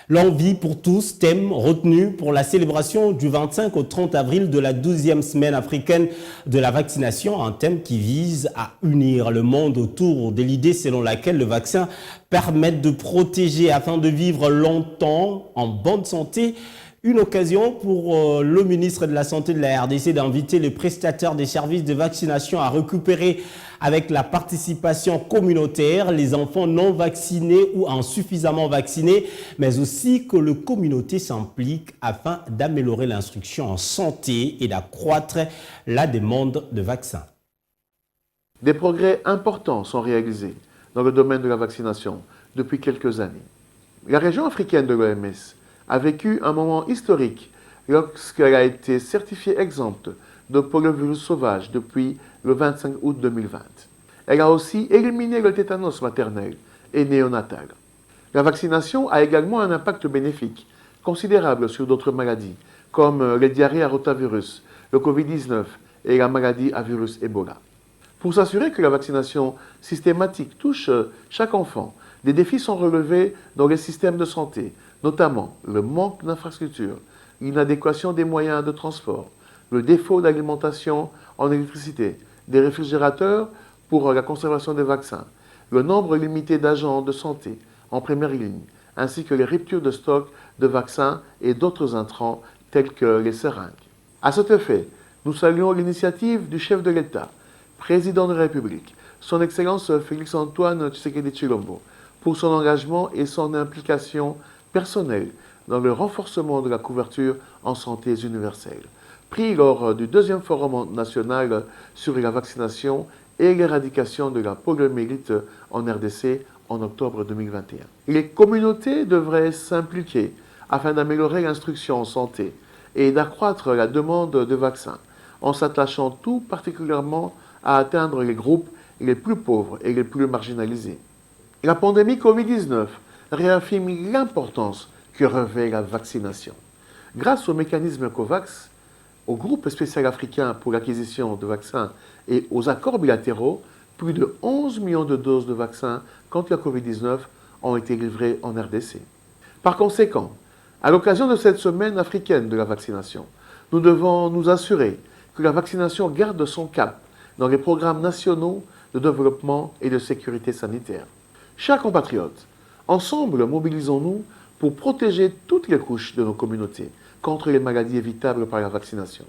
L'envie pour tous, thème retenu pour la célébration du 25 au 30 avril de la 12e semaine africaine de la vaccination, un thème qui vise à unir le monde autour de l'idée selon laquelle le vaccin permet de protéger afin de vivre longtemps en bonne santé. Une occasion pour le ministre de la Santé de la RDC d'inviter les prestataires des services de vaccination à récupérer avec la participation communautaire les enfants non vaccinés ou insuffisamment vaccinés, mais aussi que la communauté s'implique afin d'améliorer l'instruction en santé et d'accroître la demande de vaccins. Des progrès importants sont réalisés dans le domaine de la vaccination depuis quelques années. La région africaine de l'OMS a vécu un moment historique lorsqu'elle a été certifiée exempte de poliovirus sauvage depuis le 25 août 2020. Elle a aussi éliminé le tétanos maternel et néonatal. La vaccination a également un impact bénéfique considérable sur d'autres maladies, comme les diarrhées à rotavirus, le Covid-19 et la maladie à virus Ebola. Pour s'assurer que la vaccination systématique touche chaque enfant, des défis sont relevés dans les systèmes de santé, notamment le manque d'infrastructures, l'inadéquation des moyens de transport, le défaut d'alimentation en électricité, des réfrigérateurs pour la conservation des vaccins, le nombre limité d'agents de santé en première ligne, ainsi que les ruptures de stock de vaccins et d'autres intrants tels que les seringues. À cet effet, nous saluons l'initiative du chef de l'État, président de la République, son Excellence Félix-Antoine Tshisekedi Tshilombo, pour son engagement et son implication personnelle dans le renforcement de la couverture en santé universelle, pris lors du deuxième forum national sur la vaccination et l'éradication de la poliomyélite en RDC en octobre 2021. Les communautés devraient s'impliquer afin d'améliorer l'instruction en santé et d'accroître la demande de vaccins, en s'attachant tout particulièrement à atteindre les groupes les plus pauvres et les plus marginalisés. La pandémie Covid-19 réaffirme l'importance que revêt la vaccination. Grâce au mécanisme COVAX, au groupe spécial africain pour l'acquisition de vaccins et aux accords bilatéraux, plus de 11 millions de doses de vaccins contre la Covid-19 ont été livrées en RDC. Par conséquent, à l'occasion de cette semaine africaine de la vaccination, nous devons nous assurer que la vaccination garde son cap dans les programmes nationaux de développement et de sécurité sanitaire. Chers compatriotes, ensemble mobilisons-nous pour protéger toutes les couches de nos communautés contre les maladies évitables par la vaccination.